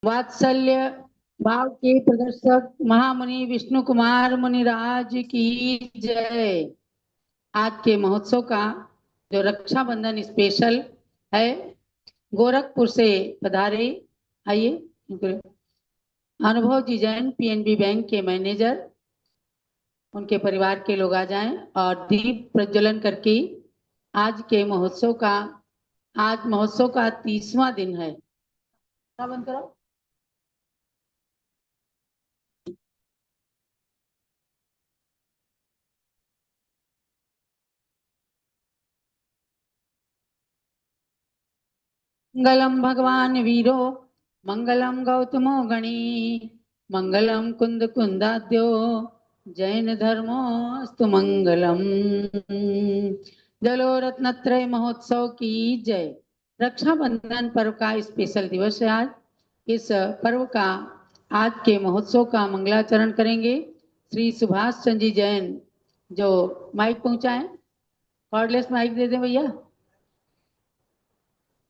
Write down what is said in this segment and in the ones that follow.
वात्सल्य भाव के प्रदर्शक महामुनि विष्णु कुमार मुनिराज की जय। आज के महोत्सव का जो रक्षाबंधन स्पेशल है, गोरखपुर से पधारे, आइए, अनुभव जी जैन पीएनबी बैंक के मैनेजर, उनके परिवार के लोग आ जाएं और दीप प्रज्वलन करके आज महोत्सव का 30वां दिन है। बंद करो। मंगलम भगवान वीरो मंगलम गौतमो गणी मंगलम कुंद कुंदाद्यो जैन धर्मोस्तु मंगलम। जलो रत्नत्रय महोत्सव की जय। रक्षाबंधन पर्व का स्पेशल दिवस है आज। इस पर्व का आज के महोत्सव का मंगलाचरण करेंगे श्री सुभाष चंद्र जी जैन, जो माइक पहुंचाएं। कॉर्डलेस माइक दे दें भैया।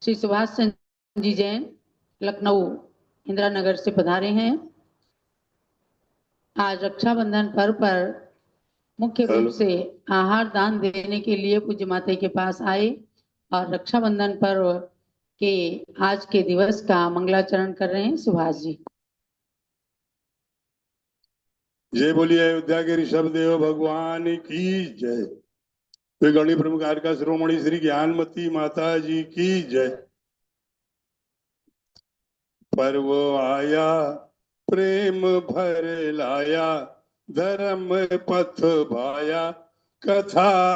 श्री सुभाष चंद्र जी जैन लखनऊ इंदिरा नगर से पधारे हैं। आज रक्षाबंधन पर्व पर मुख्य रूप से आहार दान देने के लिए पूज्य माता के पास आए और रक्षाबंधन पर्व के आज के दिवस का मंगलाचरण कर रहे हैं। सुभाष जी। जय बोलिए अयोध्या के ऋषभ देव भगवान की जय। तो गणी प्रमुख का शिरोमणि श्री ज्ञानमती माता जी की जय। पर्व आया प्रेम भर लाया, धर्म पथ भाया, कथा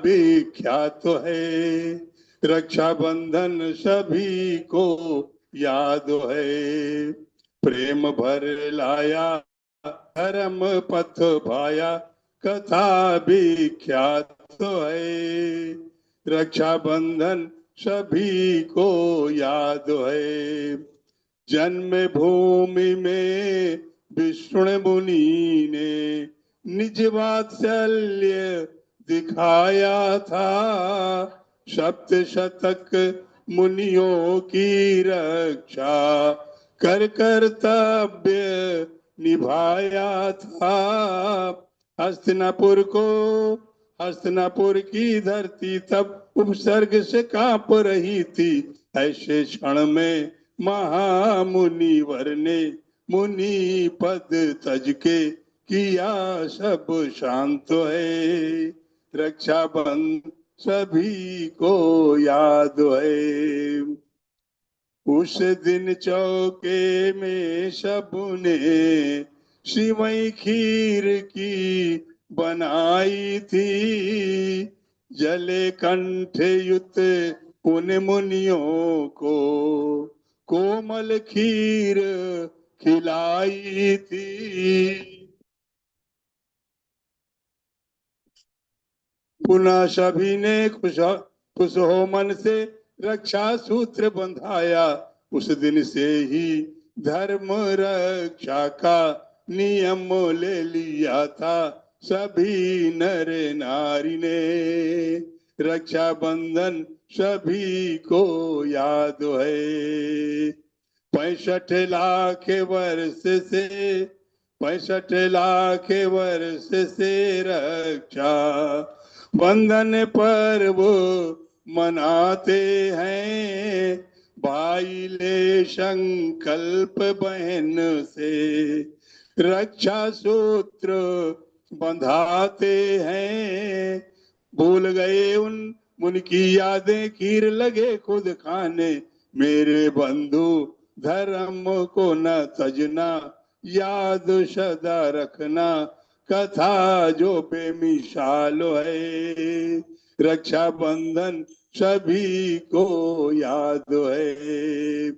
विख्यात है। रक्षाबंधन सभी को याद है। प्रेम भर लाया, धर्म पथ भाया, कथा विख्यात है। रक्षाबंधन सभी को याद है। जन्म भूमि में विष्णु मुनि ने निज वात्सल्य दिखाया था। सप्त शतक मुनियों की रक्षा कर कर्तव्य निभाया था। हस्तिनापुर की धरती तब उपसर्ग से कांप रही थी। ऐसे क्षण में महामुनिवर ने मुनि पद तज के किया सब शांत है। रक्षाबंधन सभी को याद है। उस दिन चौके में सबने सिवई खीर की बनाई थी। जले कंठ युत उन मुनियों को कोमल खीर खिलाई थी। पुनः सभी ने खुश हो मन से रक्षा सूत्र बंधाया। उस दिन से ही धर्म रक्षा का नियम ले लिया था सभी नर नारी ने। रक्षाबंधन सभी को याद है। 65 लाख वर्ष से रक्षा बंधन पर्व मनाते हैं। भाई ले संकल्प बहन से रक्षा सूत्र बंधाते हैं। भूल गए उनकी यादें खीर लगे खुद खाने। मेरे बंधु धर्म को न तजना, याद सदा रखना कथा जो बेमिसाल है। रक्षाबंधन सभी को याद है।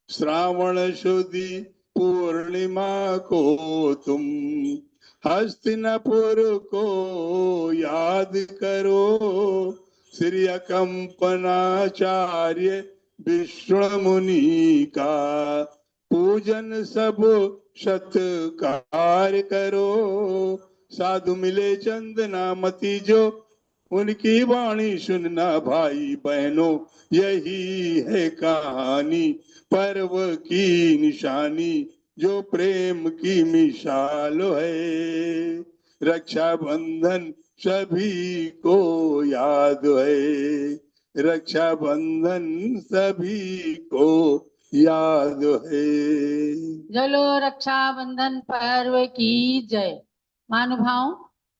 श्रावण शुद्धि पूर्णिमा को तुम हस्तिनापुर को याद करो। श्री कंपनाचार्य विष्णु मुनि का पूजन सब सत्कार करो। साधु मिले चंदनामती जो उनकी वाणी सुनना भाई बहनों, यही है कहानी। पर्व की निशानी जो प्रेम की मिसाल है। रक्षाबंधन सभी को याद है। रक्षाबंधन सभी को याद है। जलो रक्षाबंधन पर्व की जय। महानुभाव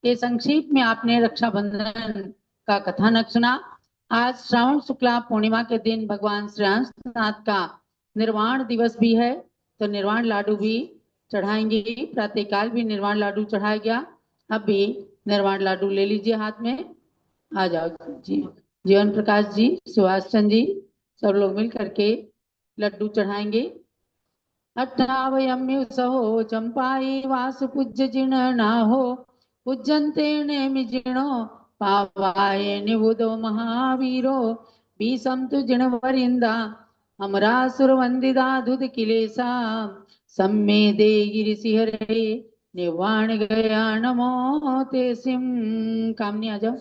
के संक्षिप्त में आपने रक्षाबंधन का कथानक सुना। आज श्रावण शुक्ला पूर्णिमा के दिन भगवान श्री हंसनाथ का निर्वाण दिवस भी है, तो निर्वाण लाडू भी चढ़ाएंगे। प्रातःकाल भी निर्वाण लाडू चढ़ाया गया। अब भी निर्वाण लाडू ले लीजिए हाथ में। आ जाओ जी। जीवन प्रकाश जी, सुभाष चंद्र जी, सब लोग मिल करके लड्डू चढ़ाएंगे। अट्ठावयम्युसहो चंपाई वास पूज्य जिण नाहो पूज्यन्ते नेमिजिणो पावाय निबुधो महावीरो भीषम तु जिणवरिंदा अमरासुर वंदिदा धुत किलेसा सम्मेदे गिरिसिहरे निर्वाण गया नमो ते सिम। कामनी आ जाओ।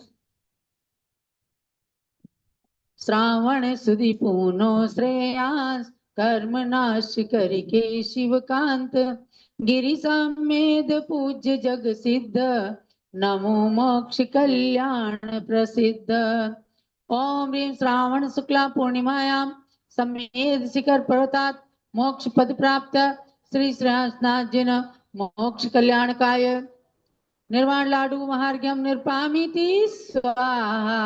श्रावण सुदी पूनो श्रेयांस कर्म नाश करके शिवकांत गिरि समेद पूज्य जग सिद्ध नमो मोक्ष कल्याण प्रसिद्ध। ओम ह्रीं श्रावण शुक्ला पूर्णिमायां समेद शिखर पर्वतात् मोक्ष पद प्राप्त श्री श्रीहंसनाथ जिन मोक्ष कल्याणकाय निर्वाण लाडू महार्घ्यम निर्पामीति स्वाहा।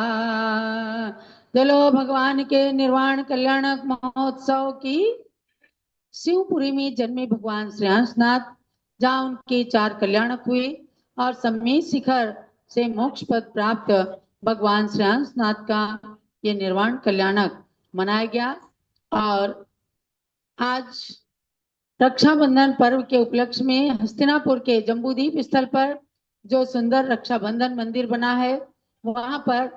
चलो भगवान के निर्वाण कल्याणक महोत्सव की। शिवपुरी में जन्मे भगवान श्री हंसनाथ, जहाँ उनके 4 कल्याणक हुए और समेत शिखर से मोक्ष पद प्राप्त भगवान श्री हंसनाथ का ये निर्वाण कल्याणक मनाया गया। और आज रक्षाबंधन पर्व के उपलक्ष्य में हस्तिनापुर के जम्बूद्वीप स्थल पर जो सुंदर रक्षाबंधन मंदिर बना है, वहां पर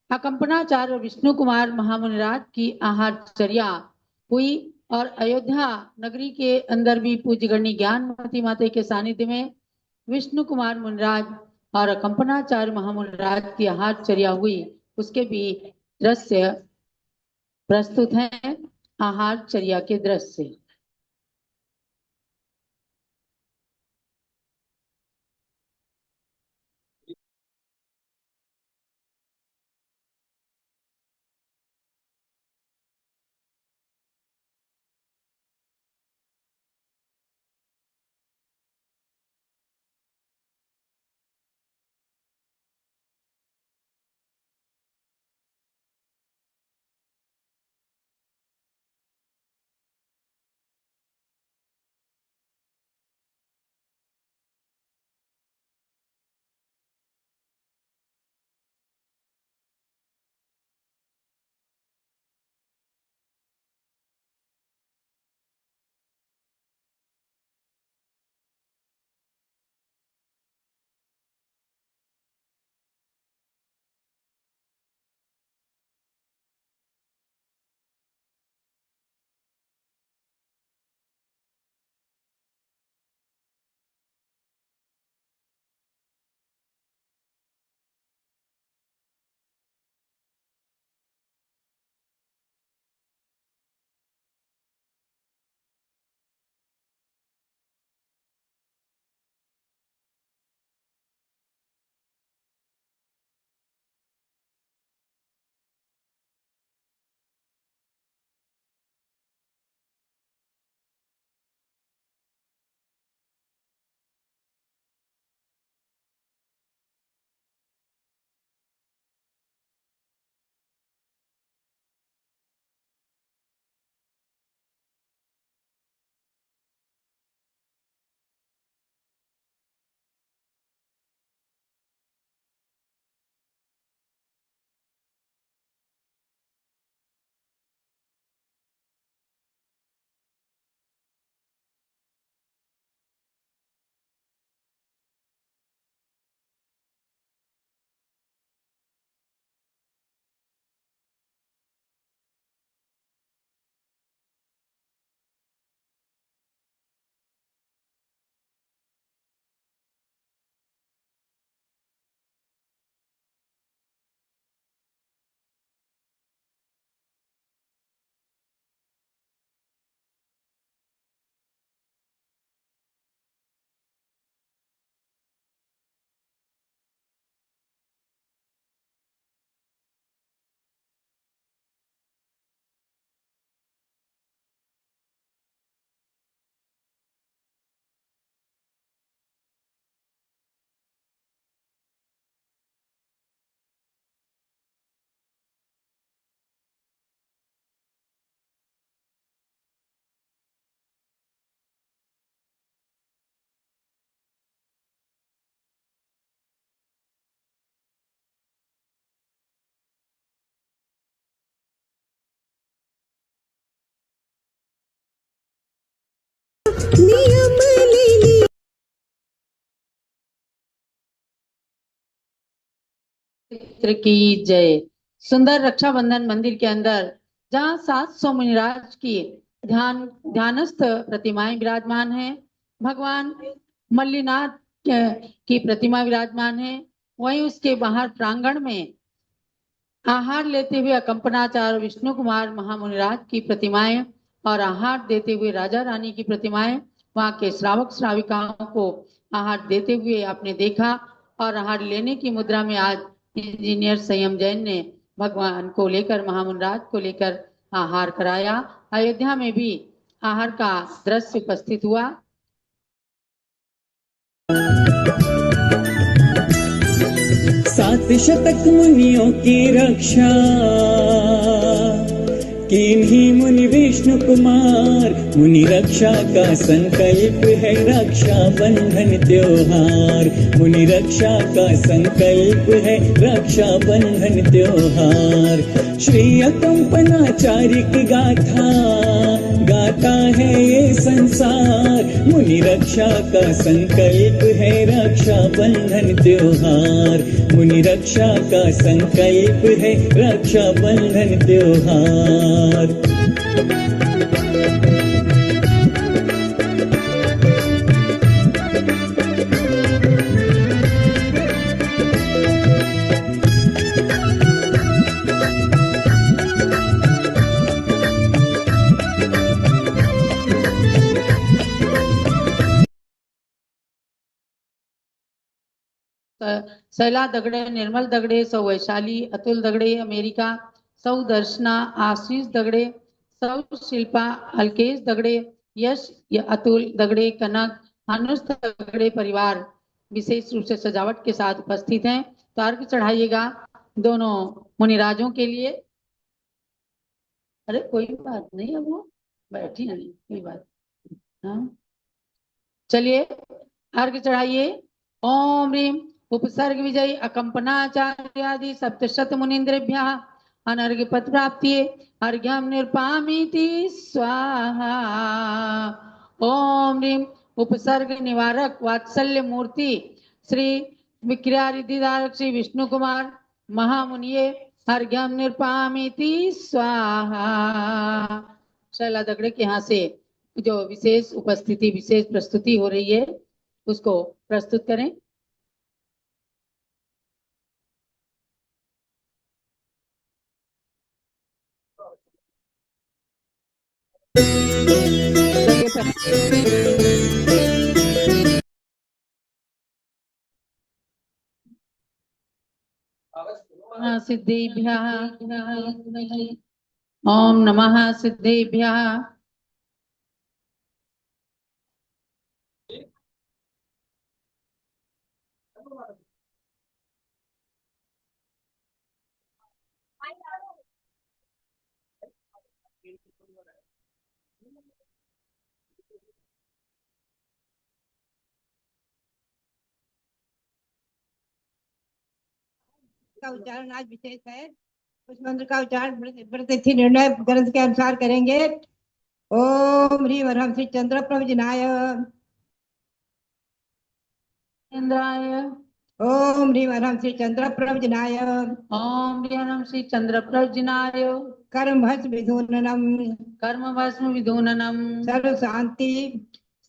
अकंपनाचार्य विष्णु कुमार महामुनिराज की आहारचर्या हुई। और अयोध्या नगरी के अंदर भी पूज्य गणी ज्ञानमती माता के सानिध्य में विष्णु कुमार मुनिराज और अकंपनाचार्य महामुनिराज की आहारचर्या हुई, उसके भी दृश्य प्रस्तुत हैं। आहारचर्या के दृश्य। नियम ले चित्र की जय। सुंदर रक्षाबंधन मंदिर के अंदर जहाँ 700 मुनिराज की ध्यानस्थ प्रतिमाएं विराजमान हैं, भगवान मल्लीनाथ की प्रतिमा विराजमान है। वहीं उसके बाहर प्रांगण में आहार लेते हुए अकंपनाचार्य विष्णु कुमार महामुनिराज की प्रतिमाएं और आहार देते हुए राजा रानी की प्रतिमाएं, वहां के श्रावक श्राविकाओं को आहार देते हुए आपने देखा। और आहार लेने की मुद्रा में आज इंजीनियर संयम जैन ने भगवान को लेकर, महामुनिराज को लेकर आहार कराया। अयोध्या में भी आहार का दृश्य उपस्थित हुआ। सात शतक मुनियों की रक्षा किन्हीं मुनि विष्णु कुमार। मुनि रक्षा का संकल्प है रक्षा बंधन त्योहार। मुनि रक्षा का संकल्प है रक्षा बंधन त्योहार। श्री अकंपनाचार्य की गाथा गाता है ये संसार। मुनि रक्षा का संकल्प है रक्षा बंधन त्योहार। मुनि रक्षा का संकल्प है रक्षा बंधन त्योहार। शैला दगड़े, निर्मल दगड़े, सौ वैशाली, अतुल दगड़े अमेरिका, सौ दर्शना, आशीष दगड़े, सौ शिल्पा, अलकेश दगड़े, यश अतुल दगड़े, कनक, अनुष दगड़े परिवार विशेष रूप से सजावट के साथ उपस्थित हैं। तो अर्घ चढ़ाइएगा दोनों मुनिराजों के लिए। अरे कोई बात नहीं है, वो बैठी नहीं, कोई बात। हाँ चलिए अर्घ चढ़ाइए। ओम ह्रीम उपसर्ग विजयी अकंपनाचार्यादि सप्तशत मुनीन्द्रेभ्यः अनर्घ्य पद प्राप्ति अर्घ्यम निरपामीति स्वाहा। ओम ह्रीम उपसर्ग निवारक वात्सल्य मूर्ति श्री विक्रियारिधिधारक श्री विष्णु कुमार महामुनिये अर्घ्यम निरपामीति स्वाहा। शैला दगड़े के यहाँ से जो विशेष उपस्थिति, विशेष प्रस्तुति हो रही है उसको प्रस्तुत करें। सिद्धेभ्यः ओम नमः सिद्धेभ्यः। का उच्चारण आज विशेष है। उस मंत्र का उच्चारण प्रतिथि निर्णय ग्रंथ के अनुसार करेंगे। ओम ह्रीम ह्रम श्री चंद्र प्रभुजनाय। इंद्राय। ओम ह्रीम ह्रम श्री चंद्र प्रभुजनाय। ओम ह्रीम श्री चंद्र प्रभुजनाय। कर्म भस्म विधूननम। कर्म भस्म विधूननम। सर्व शांति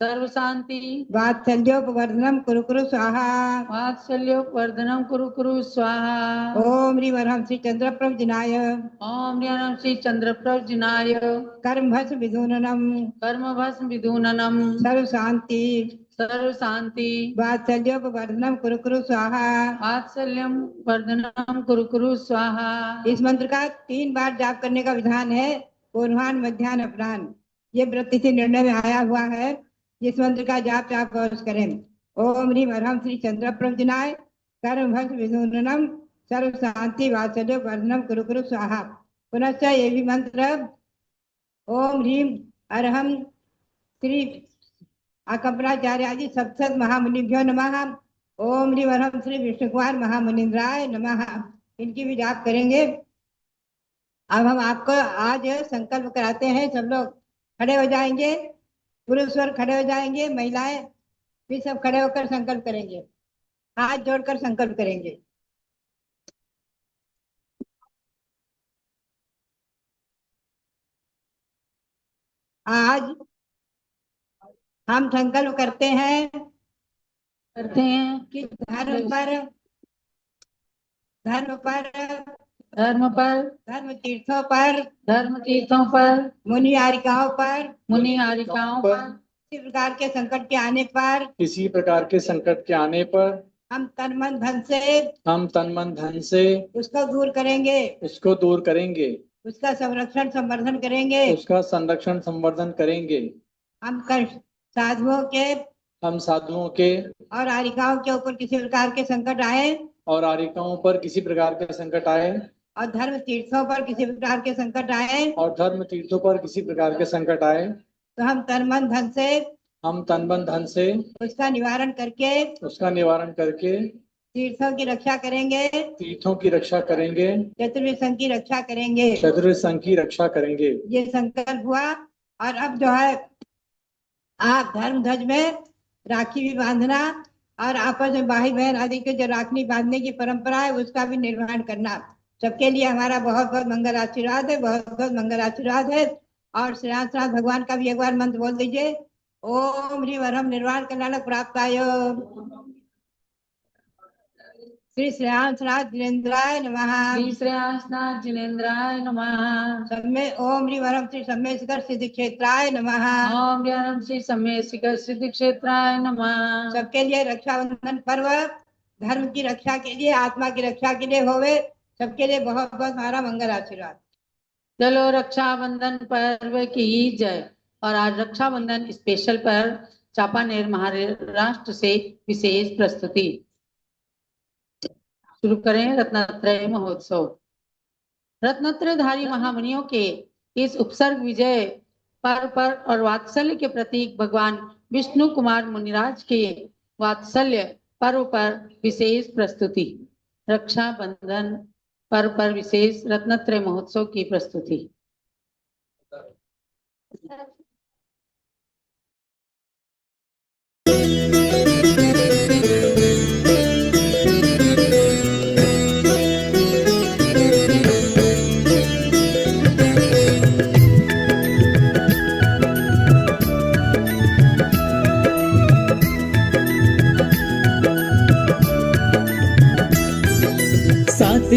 सर्व शांति। वात्सल्योपवर्धनम कुरु कुरु स्वाहा। वात्सल्योपवर्धनम कुरु कुरु स्वाहा। ओम ह्रीम ह्रम श्री चंद्र प्रभुजनाय। ओम ह्रीम श्री चंद्र प्रभुजनाय। कर्म भस्म विधूननम। कर्म भस्म विधूननम। सर्व शांति सर्व शांति। वात्सल्योपवर्धनम कुरु कुरु स्वाहा। वात्सल्यम वर्धनम कुरु कुरु स्वाहा। इस मंत्र का 3 बार जाप करने का विधान है। पूर्वाह्न, मध्याह्न, अपराह्न। ये प्रतिथि निर्णय में आया हुआ है। इस मंत्र का जाप आप अवश्य करें। ओम ह्रीम ह्रम श्री चंद्र प्रभुजनाय। कर्म भस्म विधूननम। सर्व शांति वात्सल्य वर्धनम कुरु कुरु स्वाहा। पुनश्च ये भी मंत्र ओम ह्रीम अरहम श्री अकंपनाचार्य आदि सप्तशत महामुनिभ्यो नमः। ओम ह्रीम अरहम श्री विष्णु कुमार महामुनिन्द्राय नमः। इनकी भी जाप करेंगे। अब हम आपको आज संकल्प कराते हैं। सब लोग खड़े हो जाएंगे पुरुष वर्ग खड़े हो जाएंगे, महिलाएं भी सब खड़े होकर संकल्प करेंगे, हाथ जोड़कर संकल्प करेंगे। आज हम संकल्प करते हैं कि धर्म पर धर्म तीर्थों पर मुनि हारिकाओं पर किसी प्रकार के संकट के आने पर हम तन मन धन से उसको दूर करेंगे, उसका संरक्षण संवर्धन करेंगे। हम साधुओं के और हारिकाओं के ऊपर किसी प्रकार के संकट आए और धर्म तीर्थों पर किसी प्रकार के संकट आए तो हम तन मन धन से उसका निवारण करके तीर्थों की रक्षा करेंगे, चतुर्विंश की रक्षा करेंगे। ये संकल्प हुआ। और अब जो है आप धर्म ध्वज में राखी भी बांधना और आपस में भाई बहन आदि के जो राखी बांधने की परंपरा है उसका भी निर्वहन करना। सबके लिए हमारा बहुत बहुत मंगल आशीर्वाद है। और श्री राम भगवान का भी एक बार मंत्र बोल दीजिए, ओम ह्रीं वरम निर्वाण कल्याण प्राप्ताय श्री श्रेयांसनाथ जिनेन्द्राय नमः। सब में ओम ह्रीं वरम श्री सम्य शिखर सिद्धि क्षेत्राय नमः। सबके लिए रक्षाबंधन पर्व धर्म की रक्षा के लिए, आत्मा की रक्षा के लिए होवे। सबके लिए बहुत बहुत हमारा मंगल आशीर्वाद। चलो रक्षाबंधन पर्व की जय। और आज रक्षाबंधन स्पेशल पर चापानेर महाराष्ट्र से विशेष प्रस्तुति शुरू करें। रत्नत्रय महोत्सव। रत्नत्रयधारी महामुनियों के इस उपसर्ग विजय पर्व पर और वात्सल्य के प्रतीक भगवान विष्णु कुमार मुनिराज के वात्सल्य पर्व पर विशेष प्रस्तुति। रक्षाबंधन पर्व पर विशेष रत्नत्रय महोत्सव की प्रस्तुति।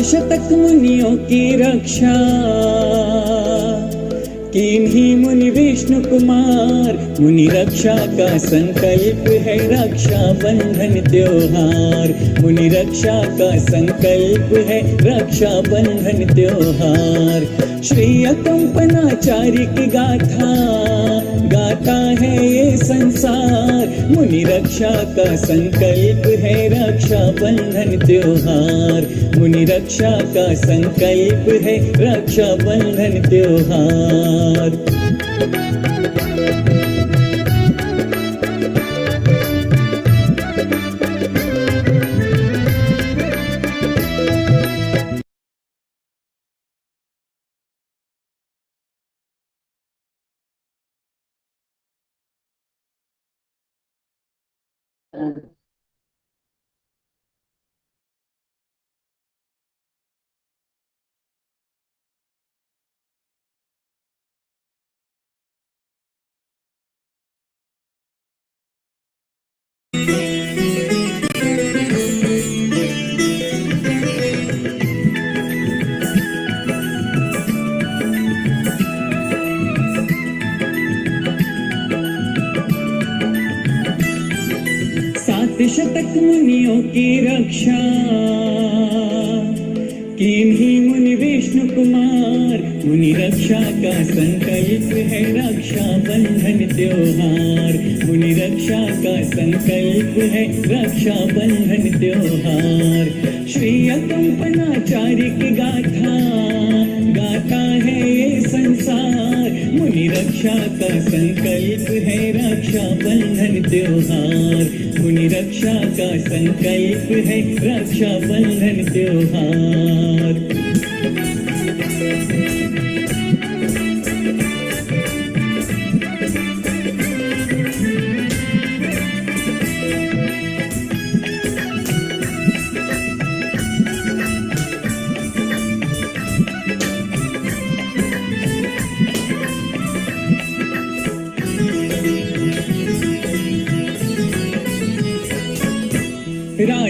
शतक मुनियों की रक्षा किन्हीं मुनि विष्णु कुमार। मुनि रक्षा का संकल्प है रक्षा बंधन त्योहार। मुनि रक्षा का संकल्प है रक्षा बंधन त्योहार। श्री अकंपनाचार्य की गाता है ये संसार। मुनि रक्षा का संकल्प है रक्षा बंधन त्योहार। मुनि रक्षा का संकल्प है रक्षा बंधन त्योहार। शतक मुनियों की रक्षा किन्हीं मुनि विष्णु कुमार। मुनि रक्षा का संकल्प है रक्षा बंधन त्योहार। मुनि रक्षा का संकल्प है रक्षा बंधन त्योहार। श्री अकंपनाचार्य की गाता है ये संसार। मुनि रक्षा का संकल्प है रक्षा बंधन त्योहार। मुनि रक्षा का संकल्प है रक्षा बंधन त्योहार।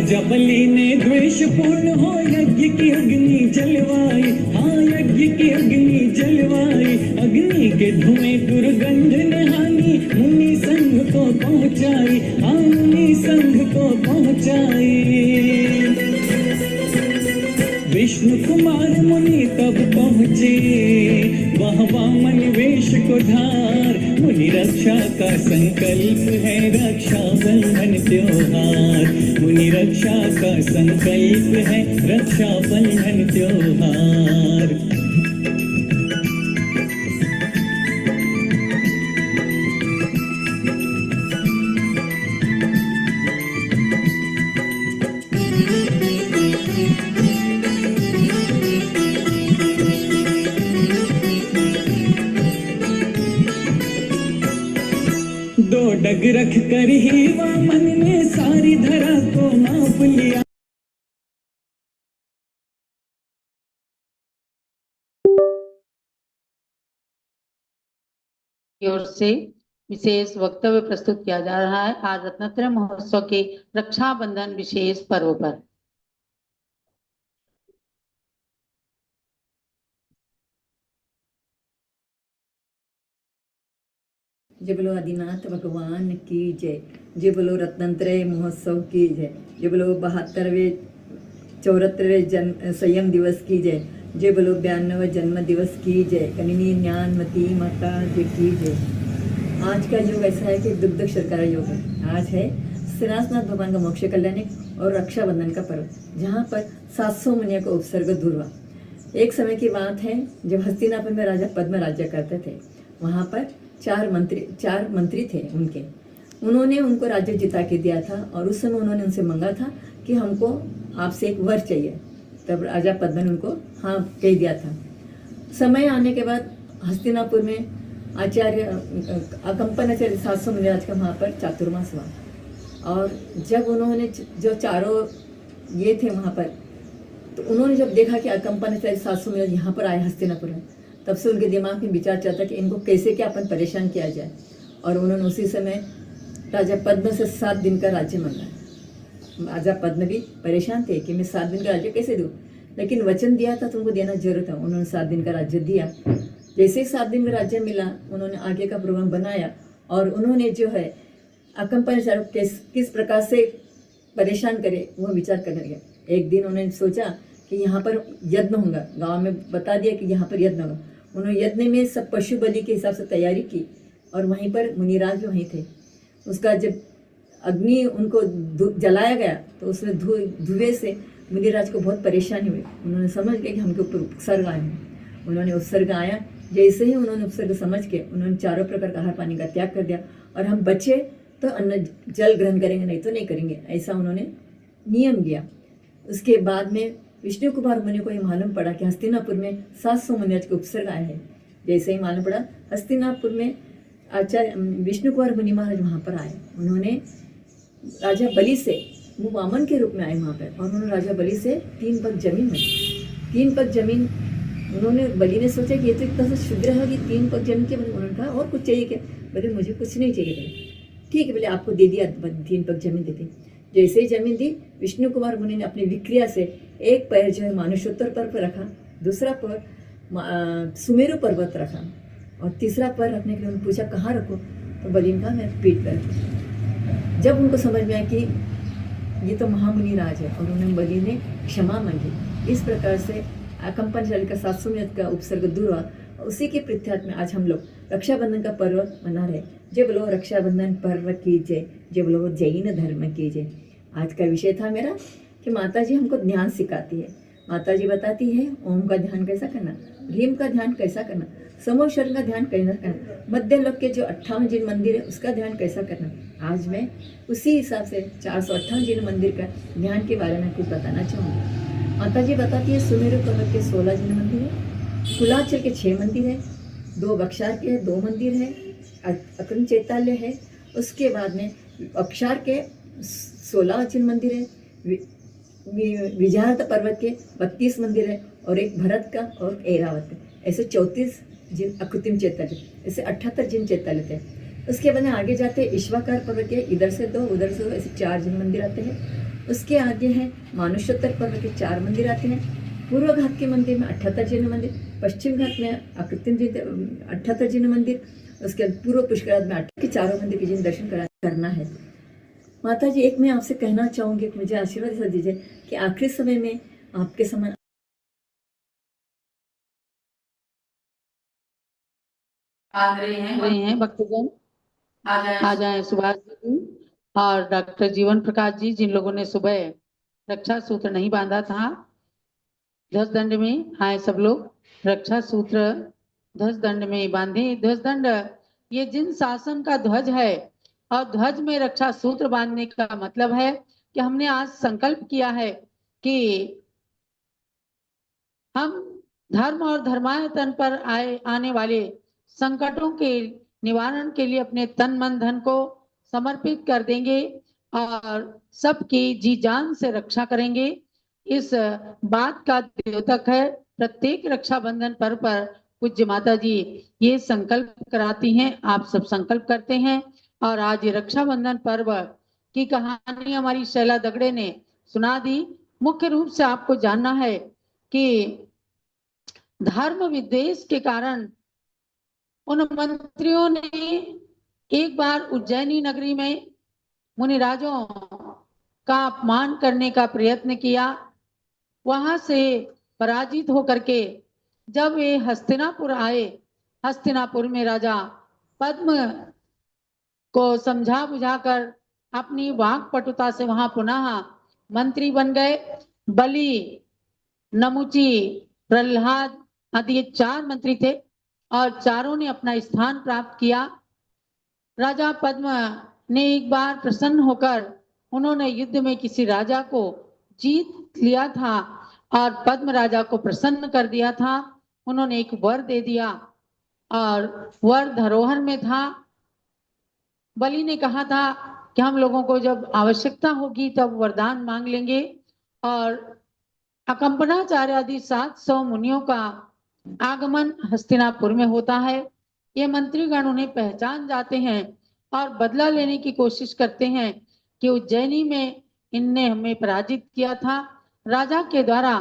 राजा बलि ने द्वेष पूर्ण हो यज्ञ की अग्नि जलवाई, हाँ यज्ञ की अग्नि जलवाई। अग्नि के धुएं दुर्गंध ने हानि मुनि संघ को पहुंचाई, हाँ मुनि संघ को पहुंचाई। विष्णु कुमार मुनि तब पहुँचे वह वामन वेश को धार। मुनि रक्षा का संकल्प है रक्षा बंधन त्योहार, मुनि रक्षा का संकल्प है रक्षा बंधन त्योहार। दो डग रख कर ही वामन ने सारी धरा को नाप लिया। की ओर से विशेष वक्तव्य प्रस्तुत किया जा रहा है आज रत्नत्रय महोत्सव के रक्षाबंधन विशेष पर्व पर। जय बोलो आदिनाथ भगवान की जय, जय बोलो रत्नत्रय महोत्सव की जय, जय बोलो 74वें संयम दिवस की जय, जय बोलो 92वें जन्म दिवस की जय, कनिनी ज्ञानमती माता जी की जय। आज का योग ऐसा है कि दुग्ध शर्करा योग है। आज है श्रीनाथनाथ भगवान का मोक्ष कल्याण और रक्षाबंधन का पर्व, जहाँ पर 700 मुनियों का उपसर्ग दूर हुआ। एक समय की बात है जब हस्तिनापुर में राजा पद्म राज्य करते थे। वहाँ पर चार मंत्री थे उनके, उन्होंने उनको राज्य जिता के दिया था और उस समय उन्होंने उनसे मांगा था कि हमको आपसे एक वर चाहिए। तब राजा पद्म ने उनको हाँ कह दिया था। समय आने के बाद हस्तिनापुर में आचार्य अकंपनाचार्य 700 मुनिराज का वहाँ पर चातुर्मास हुआ। और जब उन्होंने जो चारों ये थे वहाँ पर, तो उन्होंने जब देखा कि अकंपनाचार्य 700 मुनिराज यहाँ पर आए हस्तिनापुर में, तब से उनके दिमाग में विचार चलता कि इनको कैसे क्या अपन परेशान किया जाए। और उन्होंने उसी समय राजा पद्म से 7 दिन का राज्य मांगा। राजा पद्म भी परेशान थे कि मैं 7 दिन का राज्य कैसे दूँ, लेकिन वचन दिया था तुमको देना जरूर था। उन्होंने 7 दिन का राज्य दिया। जैसे ही 7 दिन का राज्य मिला, उन्होंने आगे का प्रोग्राम बनाया और उन्होंने जो है अकंपनाचार्य किस प्रकार से परेशान करे वो विचार करने लगे। एक दिन उन्होंने सोचा कि यहाँ पर यज्ञ होगा, गांव में बता दिया कि यहाँ पर यज्ञ होगा। उन्होंने यज्ञ में सब पशु बलि के हिसाब से तैयारी की और वहीं पर मुनिराज भी वहीं थे। उसका जब अग्नि उनको जलाया गया तो उसमें धुएं से मुनिराज को बहुत परेशानी हुई। उन्होंने समझ गया कि हमके ऊपर उपसर्ग आए हैं। उन्होंने उपसर्ग आया, जैसे ही उन्होंने उपसर्ग समझ के उन्होंने चारों प्रकार का आहार पानी का त्याग कर दिया और हम बचे तो अन्न जल ग्रहण करेंगे, नहीं तो नहीं करेंगे, ऐसा उन्होंने नियम किया। उसके बाद में विष्णु कुमार मुनि को ये मालूम पड़ा कि हस्तिनापुर में 700 मुनिराज के उपसर्ग आए हैं। जैसे ही मालूम पड़ा, हस्तिनापुर में आचार्य विष्णु कुमार मुनि महाराज वहाँ पर आए। उन्होंने राजा बलि से, वो वामन के रूप में आए वहाँ पर, और उन्होंने राजा बलि से 3 पग जमीन में 3 पग जमीन उन्होंने, बलि ने सोचा कि ये तो इतना सा शुद्र है कि 3 पग जमीन के। उन्होंने कहा और कुछ चाहिए क्या? बोले मुझे कुछ नहीं चाहिए। ठीक है, बोले आपको दे दिया, 3 पग जमीन दे दी। जैसे ही जमीन दी, विष्णु कुमार मुनि ने अपनी विक्रिया से एक पैर जो है मानुषोत्तर पर्वत पर रखा, दूसरा पैर सुमेरु पर्वत रखा और तीसरा पैर रखने के लिए उन्होंने पूछा कहाँ रखो, तो बलि ने कहा मैं पीठ पर रखूँ। जब उनको समझ में आया कि ये तो महामुनि राज है और उन्होंने बलि ने क्षमा मांगी। इस प्रकार से अकंपनाचार्य का 700 मिनट का उपसर्ग दूर हुआ। उसी के प्रत्यात में आज हम लोग रक्षाबंधन का पर्व मना रहे। जय बोलो रक्षाबंधन पर्व की जय, जय बोलो जैन धर्म की जय। आज का विषय था मेरा कि माता जी हमको ध्यान सिखाती है। माता जी बताती है ओम का ध्यान कैसा करना, ह्रीम का ध्यान कैसा करना, समोशरण का ध्यान कैसा करना, मध्य लोक के जो 58 जिन मंदिर है उसका ध्यान कैसा करना। आज मैं उसी हिसाब से 458 जिन मंदिर का ध्यान के बारे में कुछ बताना चाहूँगी। माता जी बताती है सुमेरु पर्वत के 16 जिन मंदिर है, कुलाचल के 6 मंदिर है, 2 बक्सार के 2 मंदिर है, अक्रम चैताल्य है। उसके बाद में अक्षार के 16 जिन मंदिर है, विजयार्थ पर्वत के 32 मंदिर है और एक भरत का और ऐरावत का। ऐसे 34 जिन अकृत्रिम चैताल्य, ऐसे 78 जिन चैताल्य थे। उसके बाद आगे जाते हैं ईश्वाकार पर्वत के, इधर से 2 उधर से 2, ऐसे 4 जिन मंदिर आते हैं। उसके आगे है मानुष्योत्तर पर्वत के 4 मंदिर आते हैं। पूर्व घाट के मंदिर में 78 जिन मंदिर, पश्चिम घाट में आकृतिम 78 जिन मंदिर, उसके पूर्व पुष्कराज में 8 के चारों मंदिर के जिन दर्शन करना है। माता जी, एक मैं आपसे कहना चाहूंगी, मुझे आशीर्वाद दीजिए कि आखिरी समय में आपके समान आ रहे हैं भक्तजन, आ जाए सुभाष जी और डॉक्टर जीवन प्रकाश जी, जिन लोगों ने सुबह रक्षा सूत्र नहीं बांधा था, ध्वज दंड में आए सब लोग। रक्षा सूत्र ध्वज दंड में बांधे। ध्वज दंड ये जिन शासन का ध्वज है, और ध्वज में रक्षा सूत्र बांधने का मतलब है कि हमने आज संकल्प किया है कि हम धर्म और धर्मायतन पर आने वाले संकटों के निवारण के लिए अपने तन मन धन को समर्पित कर देंगे और सबकी जी जान से रक्षा करेंगे। इस बात का द्योतक है प्रत्येक रक्षाबंधन पर्व पर पूज्य माता जी ये संकल्प कराती हैं, आप सब संकल्प करते हैं। और आज ये रक्षाबंधन पर्व की कहानी हमारी शैला दगड़े ने सुना दी। मुख्य रूप से आपको जानना है कि धर्म विद्वेष के कारण उन मंत्रियों ने एक बार उज्जैनी नगरी में मुनिराजों का अपमान करने का प्रयत्न किया। वहां से पराजित होकर के जब वे हस्तिनापुर आए, हस्तिनापुर में राजा पद्म को समझा बुझाकर अपनी वाक्पटुता से वहां पुनः मंत्री बन गए। बलि, नमुची, प्रहलाद आदि ये 4 मंत्री थे और चारों ने अपना स्थान प्राप्त किया। राजा पद्म ने एक बार प्रसन्न होकर उन्होंने युद्ध में किसी राजा को जीत लिया था और पद्म राजा को प्रसन्न कर दिया था। उन्होंने एक वर दे दिया और वर धरोहर में था। बलि ने कहा था कि हम लोगों को जब आवश्यकता होगी तब वरदान मांग लेंगे। और अकंपनाचार्य आदि 700 मुनियों का आगमन हस्तिनापुर में होता है। ये मंत्रीगण उन्हें पहचान जाते हैं और बदला लेने की कोशिश करते हैं कि उज्जैनी में इनने हमें पराजित किया था, राजा के द्वारा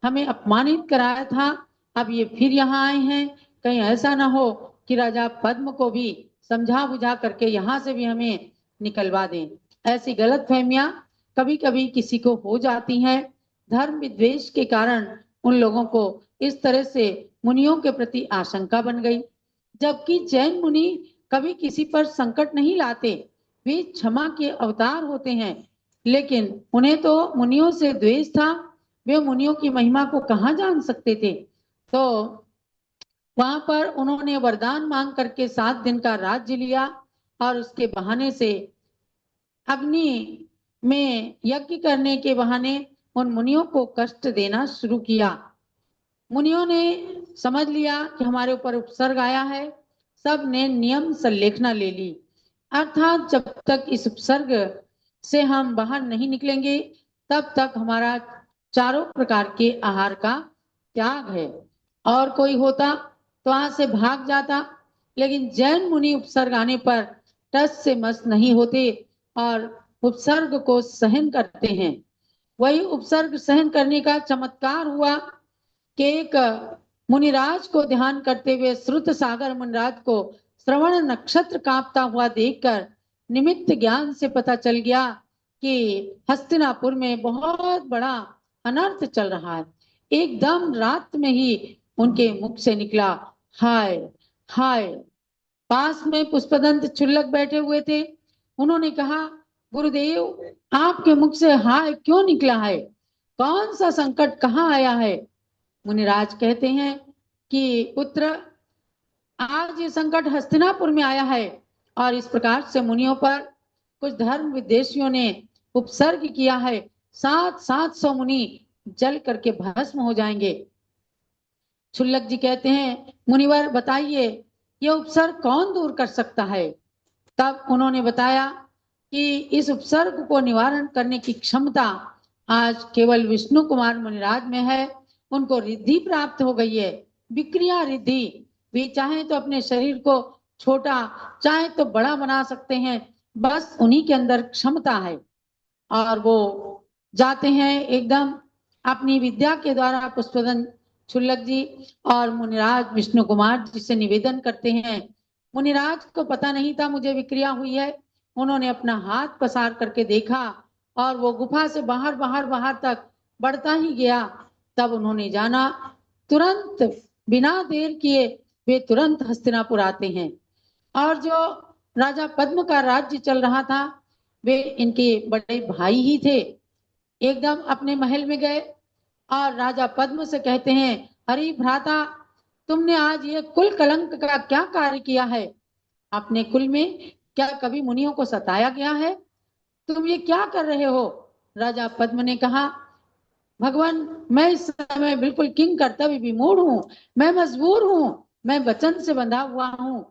हमें अपमानित कराया था, अब ये फिर यहाँ आए हैं, कहीं ऐसा ना हो कि राजा पद्म को भी समझा बुझा करके यहाँ से भी हमें निकलवा दें। ऐसी गलतफहमियां कभी कभी किसी को हो जाती हैं। धर्म विद्वेष के कारण उन लोगों को इस तरह से मुनियों के प्रति आशंका बन गई। जबकि जैन मुनि कभी किसी पर संकट नहीं लाते, वे क्षमा के अवतार होते हैं, लेकिन उन्हें तो मुनियों से द्वेष था। वे मुनियों की महिमा को कहाँ जान सकते थे। तो वहां पर उन्होंने वरदान मांग करके 7 दिन का राज्य लिया और उसके बहाने से अग्नि में यज्ञ करने के बहाने उन मुनियों को कष्ट देना शुरू किया। मुनियों ने समझ लिया कि हमारे ऊपर उपसर्ग आया है, सब ने नियम संलेखना ले ली, अर्थात जब तक इस उपसर्ग से हम बाहर नहीं निकलेंगे तब तक हमारा चारों प्रकार के आहार का त्याग है। और कोई होता तो वहां से भाग जाता, लेकिन जैन मुनि उपसर्ग आने पर टस से मस नहीं होते और उपसर्ग को सहन करते हैं। वही उपसर्ग सहन करने का चमत्कार हुआ कि एक मुनिराज को ध्यान करते हुए श्रुत सागर मुनिराज को श्रवण नक्षत्र कांपता हुआ देखकर निमित्त ज्ञान से पता चल गया कि हस्तिनापुर में बहुत बड़ा अनर्थ चल रहा है। एकदम रात में ही उनके मुख से निकला हाय हाय। पास में पुष्पदंत चुल्लक बैठे हुए थे। उन्होंने कहा, गुरुदेव आपके मुख से हाय क्यों निकला है, कौन सा संकट कहाँ आया है। मुनिराज कहते हैं कि पुत्र, आज ये संकट हस्तिनापुर में आया है और इस प्रकार से मुनियों पर कुछ धर्म विद्वेषियों ने उपसर्ग किया है। 700 मुनि जल करके भस्म हो जाएंगे। छुल्लक जी कहते हैं, मुनिवर बताइए ये उपसर्ग कौन दूर कर सकता है। तब उन्होंने बताया कि इस उपसर्ग को निवारण करने की क्षमता आज केवल विष्णु कुमार मुनिराज में है। उनको रिद्धि प्राप्त हो गई है, विक्रिया रिद्धि। वे चाहें तो अपने शरीर को छोटा चाहे तो बड़ा बना सकते हैं, बस उन्हीं के अंदर क्षमता है। और वो जाते हैं एकदम अपनी विद्या के द्वारा पुष्पदन क्षुल्लक जी और मुनिराज विष्णु कुमार जी से निवेदन करते हैं। मुनिराज को पता नहीं था मुझे विक्रिया हुई है। उन्होंने अपना हाथ पसार करके देखा और वो गुफा से बाहर बाहर बाहर तक बढ़ता ही गया। तब उन्होंने जाना, तुरंत बिना देर किए वे तुरंत हस्तिनापुर आते हैं। और जो राजा पद्म का राज्य चल रहा था, वे इनके बड़े भाई ही थे। एकदम अपने महल में गए और राजा पद्म से कहते हैं, अरे भ्राता, तुमने आज ये कुल कलंक का क्या कार्य किया है? अपने कुल में क्या कभी मुनियों को सताया गया है? तुम ये क्या कर रहे हो? राजा पद्म ने कहा, भगवान, मैं इस समय बिल्कुल किंग कर्तव्य विमूढ़ हूँ, मैं मजबूर हूँ, मैं वचन से बंधा हुआ हूँ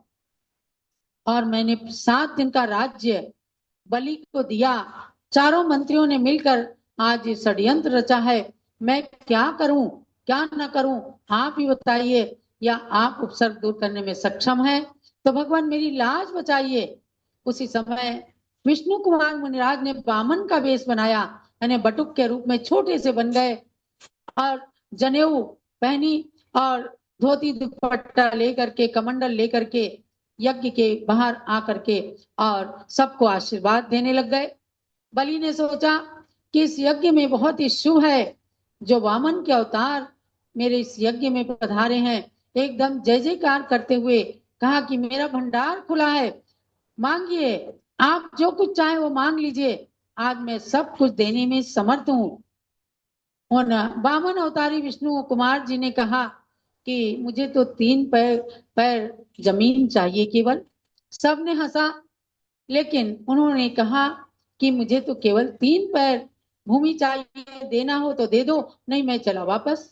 और मैंने 7 दिन का राज्य बलि को दिया। चारों मंत्रियों ने मिलकर आज ये षड्यंत्र रचा है। मैं क्या करूं, क्या न करूं, आप ही बताइए। या आप उपसर्ग दूर करने में सक्षम हैं तो भगवान मेरी लाज बचाइए। उसी समय विष्णु कुमार मुनिराज ने वामन का वेश बनाया, यानी बटुक के रूप में छोटे से बन गए और जनेऊ पहनी और धोती दुपट्टा लेकर के, कमंडल लेकर के यज्ञ के बाहर आकर के और सबको आशीर्वाद देने लग गए। बलि ने सोचा कि इस यज्ञ में बहुत ही शुभ है, जो वामन के अवतार मेरे इस यज्ञ में पधारे हैं। एकदम जय जयकार करते हुए कहा कि मेरा भंडार खुला है, मांगिए, आप जो कुछ चाहे वो मांग लीजिए, आज मैं सब कुछ देने में समर्थ हूँ। और वामन अवतारी विष्णु कुमार जी ने कहा कि मुझे तो 3 पैर जमीन चाहिए केवल। सबने हंसा, लेकिन उन्होंने कहा कि मुझे तो केवल 3 पैर भूमि चाहिए, देना हो तो दे दो, नहीं मैं चला वापस।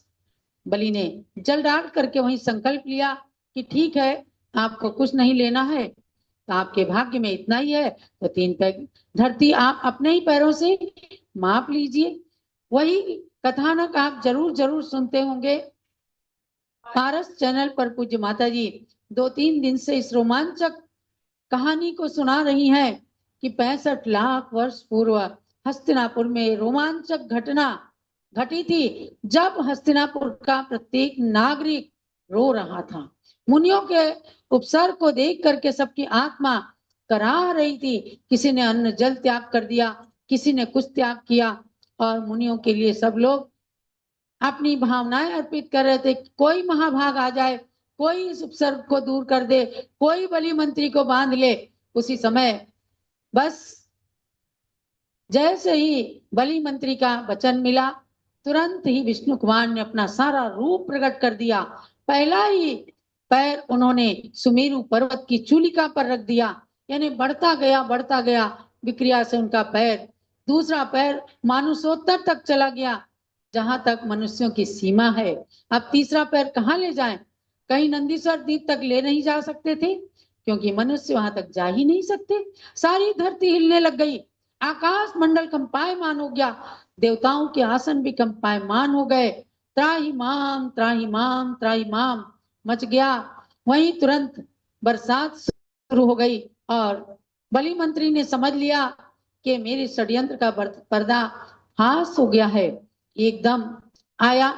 बलि ने जल डाल करके वहीं संकल्प लिया कि ठीक है, आपको कुछ नहीं लेना है तो आपके भाग्य में इतना ही है, तो 3 पैर धरती आप अपने ही पैरों से माप लीजिए। वही कथानक आप जरूर जरूर सुनते होंगे। पारस चैनल पर पूज्य माता जी 2-3 दिन से इस रोमांचक कहानी को सुना रही हैं कि 65 लाख वर्ष पूर्व हस्तिनापुर में रोमांचक घटना घटी थी, जब हस्तिनापुर का प्रत्येक नागरिक रो रहा था। मुनियों के उपसर्ग को देख करके सबकी आत्मा कराह रही थी। किसी ने अन्न जल त्याग कर दिया, किसी ने कुछ त्याग किया और मुनियों के लिए सब लोग अपनी भावनाएं अर्पित कर रहे थे। कोई महाभाग आ जाए, कोई इस उपसर्ग को दूर कर दे, कोई बलि मंत्री को बांध ले। उसी समय बस जैसे ही बलि मंत्री का वचन मिला, तुरंत ही विष्णु कुमार ने अपना सारा रूप प्रकट कर दिया। पहला ही पैर उन्होंने सुमेरु पर्वत की चूलिका पर रख दिया, यानी बढ़ता गया विक्रिया से उनका पैर। दूसरा पैर मानुषोत्तर तक चला गया, जहां तक मनुष्यों की सीमा है। अब तीसरा पैर कहाँ ले जाएं? कहीं नंदीश्वर द्वीप तक ले नहीं जा सकते थे, क्योंकि मनुष्य वहां तक जा ही नहीं सकते। सारी धरती हिलने लग गई, आकाश मंडल कंपायमान हो गया, देवताओं के आसन भी कंपायमान हो गए। त्राहि माम त्राहि माम त्राहि माम मच गया। वहीं तुरंत बरसात शुरू हो गई और बलि मंत्री ने समझ लिया कि मेरे षड्यंत्र का पर्दा फाश हो गया है। एकदम आया,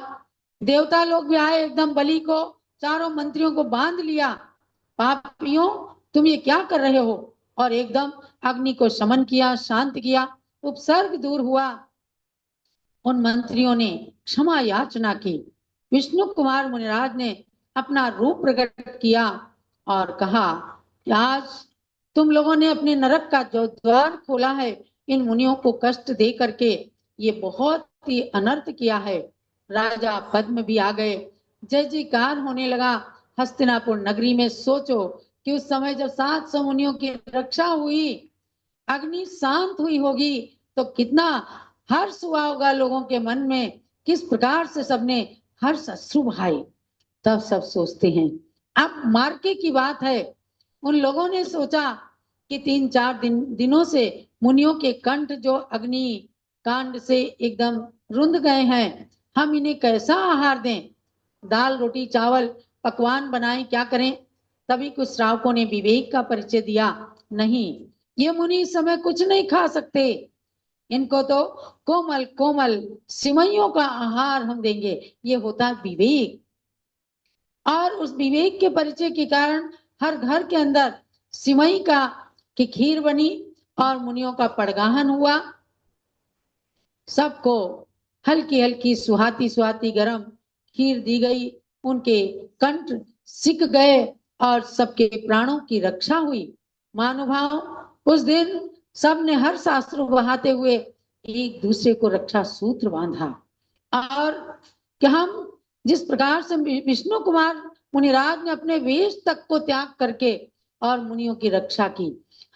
देवता लोग भी आए, एकदम बलि को, चारों मंत्रियों को बांध लिया। पापियों, तुम ये क्या कर रहे हो? और एकदम अग्नि को शमन किया, शांत किया, उपसर्ग दूर हुआ। उन मंत्रियों ने क्षमा याचना की। विष्णु कुमार मुनिराज ने अपना रूप प्रकट किया और कहा कि आज तुम लोगों ने अपने नरक का जो द्वार खोला है, इन मुनियों को कष्ट दे करके ये बहुत ही अनर्थ किया है। राजा पद्म भी आ गए, जय जयकार होने लगा हस्तिनापुर नगरी में। सोचो कि उस समय जब 700 मुनियों की रक्षा हुई, अग्नि शांत हुई होगी, तो कितना हर्ष हुआ होगा लोगों के मन में, किस प्रकार से सबने हर्ष अश्रु बहाए। तब सब सोचते हैं, अब मार्के की बात है। उन लोगों ने सोचा कि 3-4 दिनों से मुनियों के कंठ जो अग्नि कांड से एकदम रुंध गए हैं, हम इन्हें कैसा आहार दें? दाल रोटी चावल पकवान बनाएं, क्या करें? तभी कुछ श्रावकों ने विवेक का परिचय दिया। नहीं, ये मुनि इस समय कुछ नहीं खा सकते, इनको तो कोमल कोमल सिमइयों का आहार हम देंगे। ये होता है विवेक। और उस विवेक के परिचय के कारण हर घर के अंदर सिमई की खीर बनी और मुनियों का पड़गाहन हुआ। सबको हल्की हल्की सुहाती सुहाती गरम खीर दी गई, उनके कंठ सिक गए और सबके प्राणों की रक्षा हुई। महानुभाव, उस दिन सबने हर शास्त्र बहाते हुए एक दूसरे को रक्षा सूत्र बांधा। और कि हम जिस प्रकार से विष्णु कुमार मुनिराज ने अपने वेश तक को त्याग करके और मुनियों की रक्षा की,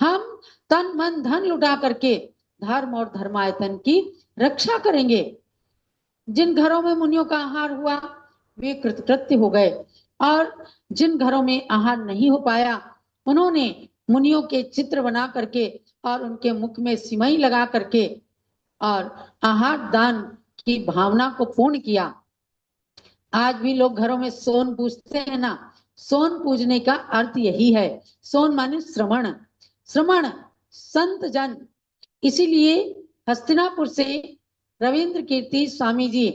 हम तन मन धन लुटा करके धर्म और धर्मायतन की रक्षा करेंगे। जिन घरों में मुनियों का आहार हुआ वे कृतकृत्य हो गए, और जिन घरों में आहार नहीं हो पाया उन्होंने मुनियों के चित्र बना करके और उनके मुख में सिमई लगा करके और आहार दान की भावना को पूर्ण किया। आज भी लोग घरों में सोन पूजते हैं ना, सोन पूजने का अर्थ यही है। सोन माने श्रवण, श्रवण संत जन। इसीलिए हस्तिनापुर से रविंद्र कीर्ति स्वामी जी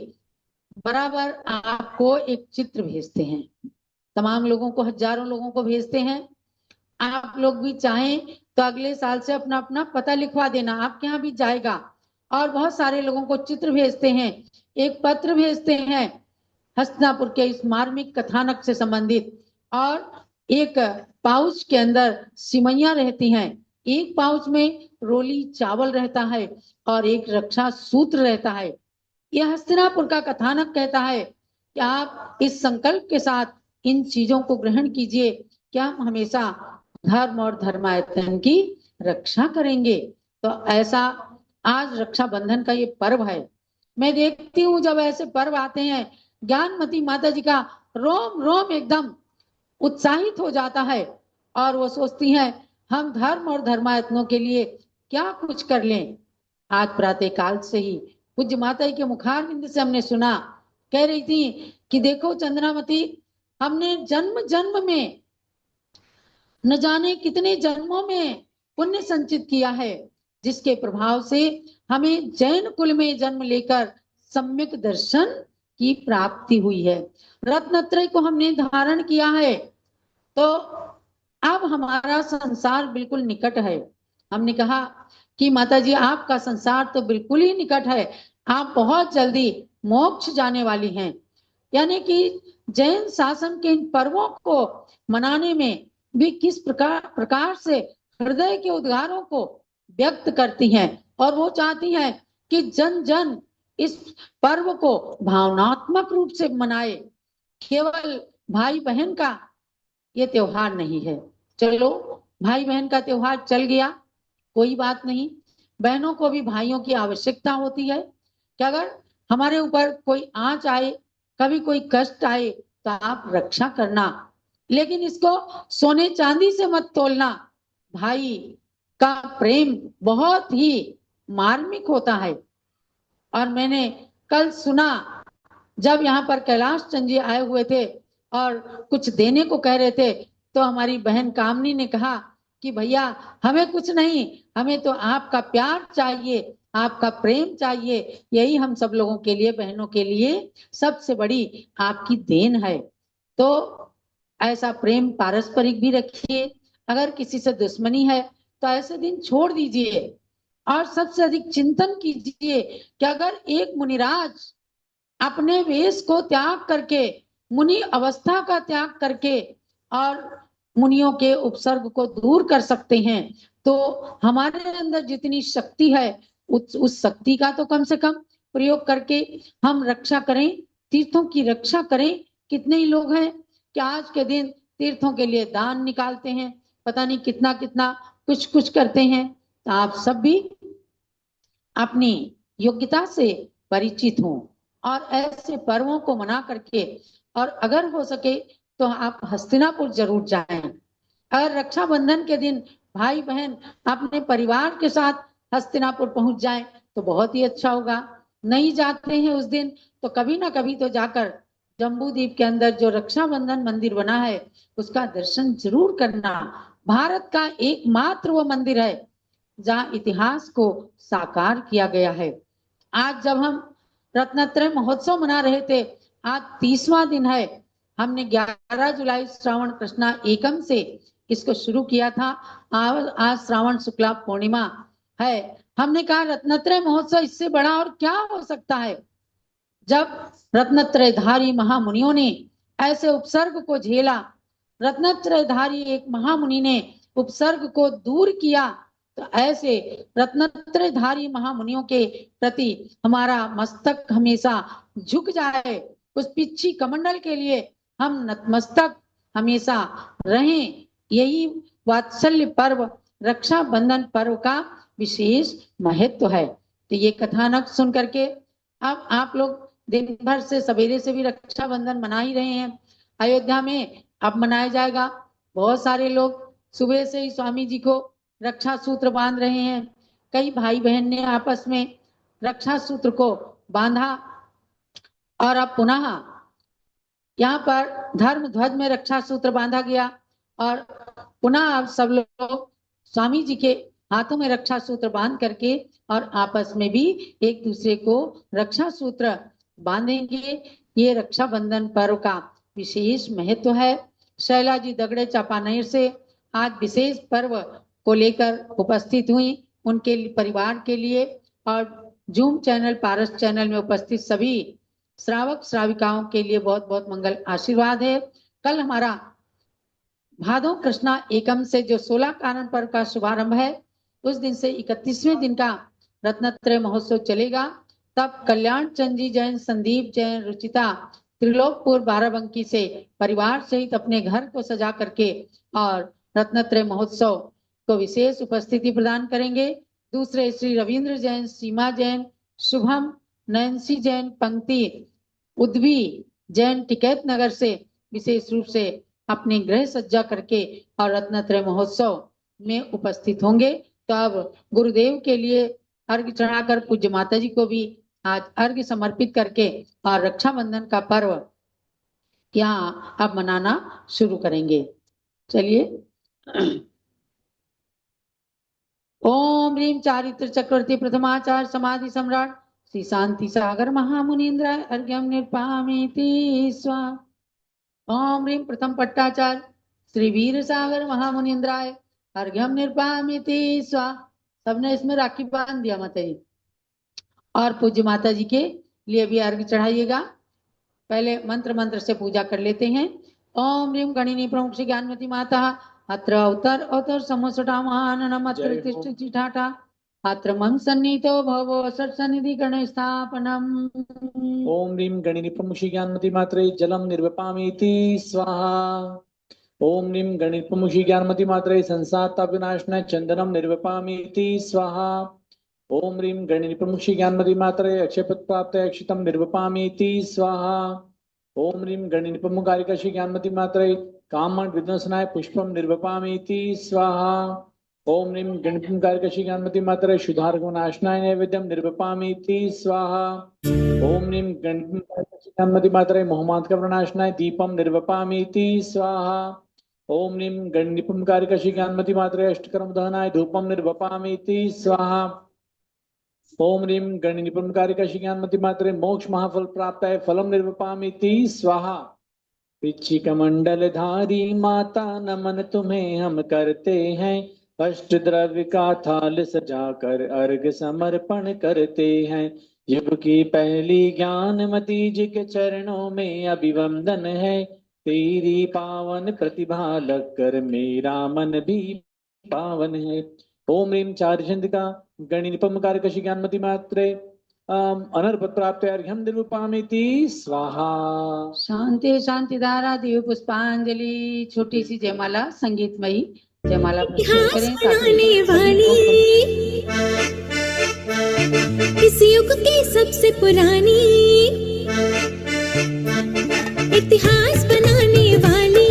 बराबर आपको एक चित्र भेजते हैं, तमाम लोगों को, हजारों लोगों को भेजते हैं। आप लोग भी चाहें तो अगले साल से अपना अपना पता लिखवा देना, आपके यहाँ भी जाएगा। और बहुत सारे लोगों को चित्र भेजते हैं, एक पत्र भेजते हैं हस्तिनापुर के इस मार्मिक कथानक से संबंधित, और एक पाउच के अंदर सिमैयां रहती हैं, एक पाउच में रोली चावल रहता है और एक रक्षा सूत्र रहता है। यह हस्तिनापुर का कथानक कहता है कि आप इस संकल्प के साथ इन चीजों को ग्रहण कीजिए कि हम हमेशा धर्म और धर्मायतन की रक्षा करेंगे। तो ऐसा आज रक्षाबंधन का ये पर्व है। मैं देखती हूँ जब ऐसे पर्व आते हैं, ज्ञानमती माता जी का रोम रोम एकदम उत्साहित हो जाता है और वो सोचती हैं हम धर्म और धर्मायतनों के लिए क्या कुछ कर लें। आज प्रातः काल से ही पूज्य माता जी के मुखारविंद से हमने सुना, कह रही थी कि देखो चंद्रामती, हमने जन्म जन्म में न जाने कितने जन्मों में पुण्य संचित किया है, जिसके प्रभाव से हमें जैन कुल में जन्म लेकर सम्यक दर्शन की प्राप्ति हुई है। रत्नत्रय को हमने धारण किया है, तो अब हमारा संसार बिल्कुल निकट है। हमने कहा कि माता जी आपका संसार तो बिल्कुल ही निकट है, आप बहुत जल्दी मोक्ष जाने वाली हैं। यानी कि जैन शासन के इन पर्वों को मनाने में भी किस प्रकार से हृदय के उद्गारों को व्यक्त करती हैं, और वो चाहती हैं कि जन जन इस पर्व को भावनात्मक रूप से मनाए। केवल भाई बहन का ये त्योहार नहीं है। चलो भाई बहन का त्योहार चल गया, कोई बात नहीं, बहनों को भी भाइयों की आवश्यकता होती है कि अगर हमारे ऊपर कोई आंच आए, कभी कोई कष्ट आए तो आप रक्षा करना, लेकिन इसको सोने चांदी से मत तोलना। भाई का प्रेम बहुत ही मार्मिक होता है। और मैंने कल सुना जब यहाँ पर कैलाश चंद जी आए हुए थे और कुछ देने को कह रहे थे, तो हमारी बहन कामनी ने कहा कि भैया हमें कुछ नहीं, हमें तो आपका प्यार चाहिए, आपका प्रेम चाहिए, यही हम सब लोगों के लिए, बहनों के लिए सबसे बड़ी आपकी देन है। तो ऐसा प्रेम पारस्परिक भी रखिए। अगर किसी से दुश्मनी है तो ऐसे दिन छोड़ दीजिए, और सबसे अधिक चिंतन कीजिए कि अगर एक मुनिराज अपने वेश को त्याग करके, मुनि अवस्था का त्याग करके और मुनियों के उपसर्ग को दूर कर सकते हैं, तो हमारे अंदर जितनी शक्ति है उस शक्ति का तो कम से कम प्रयोग करके हम रक्षा करें, तीर्थों की रक्षा करें। कितने ही लोग हैं कि आज के दिन तीर्थों के लिए दान निकालते हैं, पता नहीं कितना कितना कुछ कुछ करते हैं। तो आप सब भी अपनी योग्यता से परिचित हों और ऐसे पर्वों को मना करके, और अगर हो सके तो आप हस्तिनापुर जरूर जाएं। अगर रक्षाबंधन के दिन भाई बहन अपने परिवार के साथ हस्तिनापुर पहुंच जाएं तो बहुत ही अच्छा होगा। नहीं जाते हैं उस दिन तो कभी ना कभी तो जाकर जम्बूद्वीप के अंदर जो रक्षाबंधन मंदिर बना है उसका दर्शन जरूर करना। भारत का एकमात्र वो मंदिर है जहाँ इतिहास को साकार किया गया है। आज जब हम रत्नत्रय महोत्सव मना रहे थे, आज 30वां दिन है। हमने 11 जुलाई श्रावण कृष्णा एकम से इसको शुरू किया था। आज श्रावण शुक्ला पूर्णिमा है। हमने कहा रत्नत्रय महोत्सव इससे बड़ा और क्या हो सकता है। जब रत्नत्रयधारी महामुनियों ने ऐसे उपसर्ग को झेला, रत्नत्रयधारी एक महामुनि ने उपसर्ग को दूर किया, तो ऐसे रत्नत्रयधारी महामुनियों के प्रति हमारा मस्तक हमेशा झुक जाए। उस पिच्छी कमंडल के लिए हम नतमस्तक हमेशा रहें। यही वात्सल्य पर्व, रक्षाबंधन पर्व का विशेष महत्व है। तो ये कथानक सुन करके अब आप लोग दिन भर से सवेरे से भी रक्षाबंधन मना ही रहे हैं। अयोध्या में अब मनाया जाएगा। बहुत सारे लोग सुबह से ही स्वामी जी को रक्षा सूत्र बांध रहे हैं। कई भाई बहन ने आपस में रक्षा सूत्र को बांधा और अब पुनः यहाँ पर धर्म ध्वज में रक्षा सूत्र बांधा गया और पुनः अब सब लोग स्वामी जी के हाथों में रक्षा सूत्र बांध करके और आपस में भी एक दूसरे को रक्षा सूत्र बांधेंगे। ये रक्षाबंधन पर्व का विशेष महत्व है। शैला जी दगड़े चापानेर से आज विशेष पर्व को लेकर उपस्थित हुई। उनके परिवार के लिए और जूम चैनल, पारस चैनल में उपस्थित सभी श्रावक श्राविकाओं के लिए बहुत बहुत मंगल आशीर्वाद है। कल हमारा भादो कृष्णा एकम से जो 16 कारण पर्व का शुभारंभ है, उस दिन से 31वें दिन का रत्नत्रय महोत्सव चलेगा। तब कल्याण चंद जी जैन, संदीप जैन, रुचिता त्रिलोकपुर बाराबंकी से परिवार सहित अपने घर को सजा करके और रत्नत्रय महोत्सव को विशेष उपस्थिति प्रदान करेंगे। दूसरे श्री रविंद्र जैन, सीमा जैन, शुभम, नैन्सी जैन, पंक्ति उद्वी जैन टिकैत नगर से विशेष रूप से अपने गृह सज्जा करके और रत्नत्रय महोत्सव में उपस्थित होंगे। तो अब गुरुदेव के लिए अर्घ्य चढ़ाकर पूज्य माता जी को भी आज अर्घ्य समर्पित करके और रक्षाबंधन का पर्व यहाँ अब मनाना शुरू करेंगे। चलिए। ओम ह्रीम चारित्र चक्रवर्ती प्रथमाचार्य समाधि सम्राट श्री शांति सागर महामुनीन्द्राय अर्घ्यम निर्पामीति स्वाहा। ओम ह्रीम प्रथम पट्टाचार्य श्री वीर सागर महामुनीन्द्राय अर्घ्यम निर्पामीति स्वाहा। सबने इसमें राखी बांध दिया माता जी। और पूज्य माता जी के लिए भी अर्घ्य चढ़ाइएगा। पहले मंत्र से पूजा कर लेते हैं। ओम ह्रीम गणिनी प्रमुख श्री ज्ञानमती माता अत्र अवतर समोसटा महाननम अत्र तिष्ठ चिठाटा अत्र मम सन्नीतो भवो सत्सनिधि गण स्थापनम। ओम ह्रीम गणिनी प्रमुख श्री ज्ञानमती मात्रे जलम निर्वपामीति स्वाहा। ओम ह्रीम गणिनी प्रमुख श्री ज्ञानमती मात्रे संसाता विनाशनाय चंदनम निर्वपामीति स्वाहा। ओम ह्रीम गणिनी प्रमुख श्री ज्ञानमती मात्रे अक्षयपद प्राप्त अक्षितम निर्वपामीति स्वाहा। ओम ह्रीम गणिनी प्रमुख कारिका श्री ज्ञानमती मात्रे कामन विध्वंसनाय पुष्पम निर्वपामीति स्वाहा। ओम ह्रीम गणिनी प्रमुख कारिका श्री ज्ञानमती मात्रे शुद्धार्घ नाशनाय नैवेद्यम निर्वपामीति स्वाहा। ओम ह्रीम गणिनी प्रमुख कारिका श्री ज्ञानमती मात्रे मोहमात का प्रणाशनाय दीपम निर्वपामीति स्वाहा। ओम ह्रीम गणिनी प्रमुख कारिका श्री ज्ञानमती मात्रे अष्टकर्म दहनाय धूपम निर्वपामीति स्वाहा। ओम ह्रीम गणिनी प्रमुख कारिका श्री ज्ञानमती मात्रे मोक्ष महाफल प्राप्त है फलम निर्वपामीति स्वाहा। पिच्ची कमंडल धारी माता नमन तुम्हें हम करते हैं, अष्ट द्रव्य का थाल सजाकर अर्घ समर्पण करते हैं। युग की पहली ज्ञानमती जी के चरणों में अभिवंदन है, तेरी पावन प्रतिभा लगकर मेरा मन भी पावन है। ओम ह्रीम चारिचंदिका गणिनी प्रमुख कारिका श्री ज्ञानमती मात्रे अनर्पद प्राप्त अर्घ्यम निर्वपामीति स्वाहा। शांति शांति धारा दिव्य पुष्पांजलि। छोटी सी जयमाला संगीतमयी जयमाला प्रस्तुत करें इस युग की सबसे पुरानी इतिहास बनाने वाली,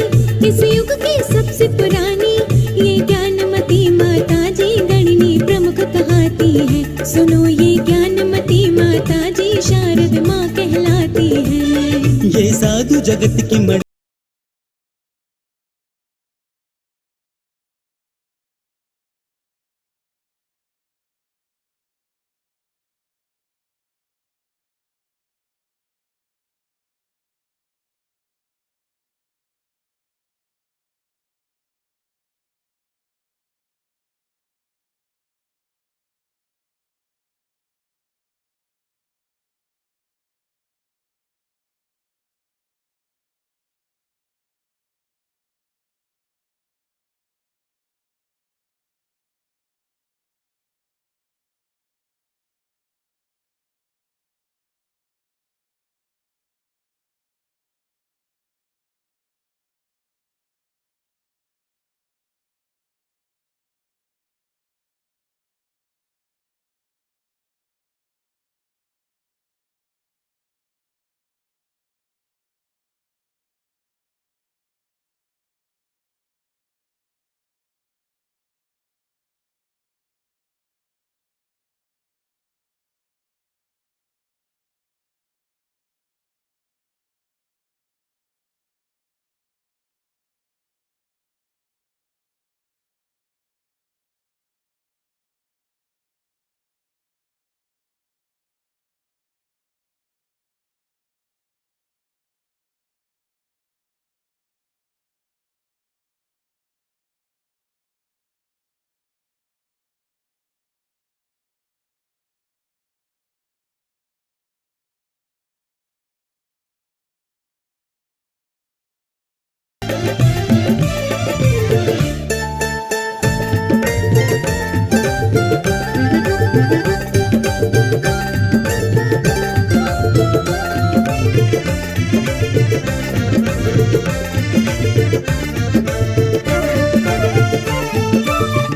इस युग की सबसे पुरानी ये ज्ञानमती माता जी गणिनी प्रमुख कहलाती है। सुनो ये ज्ञानमती माता जी शारद माँ कहलाती है। ये जगत की मणि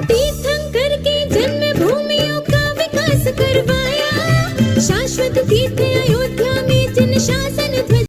तीर्थंकर के जन्मभूमियों का विकास करवाया, शाश्वत तीर्थ अयोध्या में जिन शासन ध्वज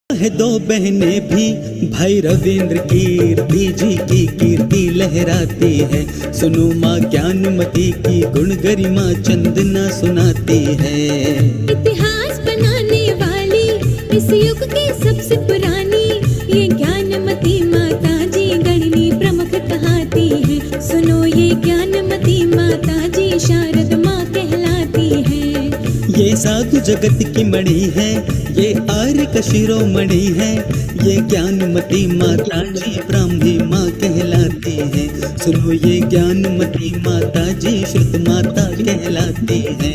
है दो बहनें भी भाई रविंद्र कीर्ति जी की कीर्ति लहराती है। सुनो माँ ज्ञानमती की गुण गरिमा चंदना सुनाती है। इतिहास बनाने वाली इस युग की सबसे पुरानी ये ज्ञानमती माता जी गणनी प्रमुख कहाती है। सुनो ये ज्ञानमती माता जी शारद माँ कहलाती है। ये साधु जगत की मणि है, ये आर्य का शिरोमणि है। ये ज्ञानमती माता जी ब्राह्मी माँ कहलाती है। सुनो ये ज्ञानमती माता जी श्रुत माता कहलाती है।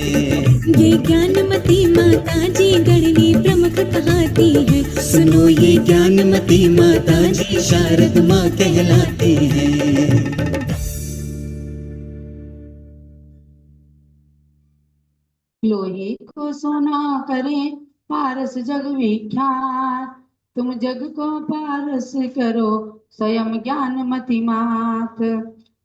ये ज्ञानमती माता जी गणनी प्रमुख कहाती है। सुनो ये ज्ञानमती माता जी शारद माँ कहलाती है। लोहे को सोना करें पारस जग विख्यात, तुम जग को पारस करो स्वयं ज्ञानमती मात।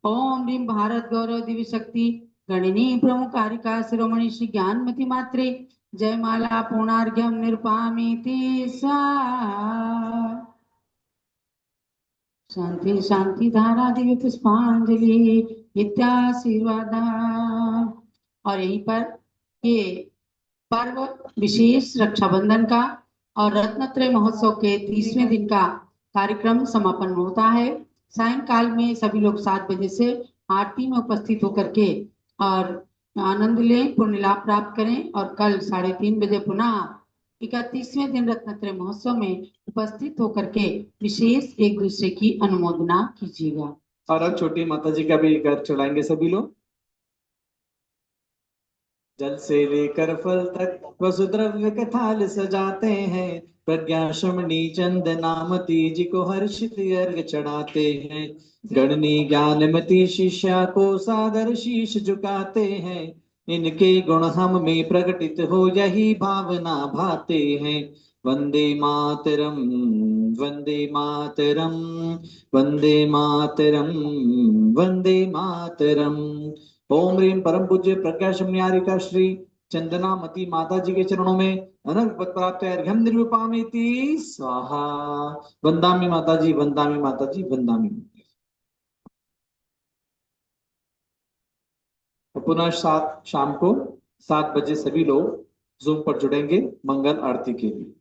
ओम ह्रीं भारत गौरव दिव्य शक्ति गणिनी प्रमुख कारिका शिरोमणि श्री ज्ञानमती मात्रे जयमाला पूर्णार्घ्यम निरूपामीति स्वाहा। शांति शांति धारा दिव्य पुष्पांजलि नित्याशीर्वाद। और यहीं पर ये पर्व विशेष रक्षाबंधन का और रत्नत्रय महोत्सव के 30वें दिन का कार्यक्रम समापन होता है। सायंकाल में सभी लोग 7 बजे से आरती में उपस्थित होकर के और आनंद लें, पुण्य लाभ प्राप्त करें और कल 3:30 बजे पुनः 31वें दिन रत्नत्रय महोत्सव में उपस्थित होकर के विशेष एक दूसरे की अनुमोदना कीजिएगा। और अब छोटी माता जी का भी घर चढ़ाएंगे सभी लोग। जल से लेकर फल तक वसुद्रव्य का थाल सजाते हैं, प्रज्ञा शमनी चंदनामती जी को हर्षित अर्घ चढ़ाते हैं। गणनी ज्ञानमती शिष्या को सादर शीश झुकाते हैं, इनके गुण हम में प्रकटित हो यही भावना भाते हैं। वंदे मातरम वंदे मातरम वंदे मातरम वंदे मातरम। ओम ह्रीं परम पूज्य प्रज्ञा शमनियारिका श्री चंदनामती माता जी के चरणों में अनंत पद प्राप्त अर्घ्यम निर्विपामीति स्वाहा। वंदामि माता जी, वंदामि माता जी, वंदामि। पुनः शाम को 7 बजे सभी लोग जूम पर जुड़ेंगे मंगल आरती के लिए।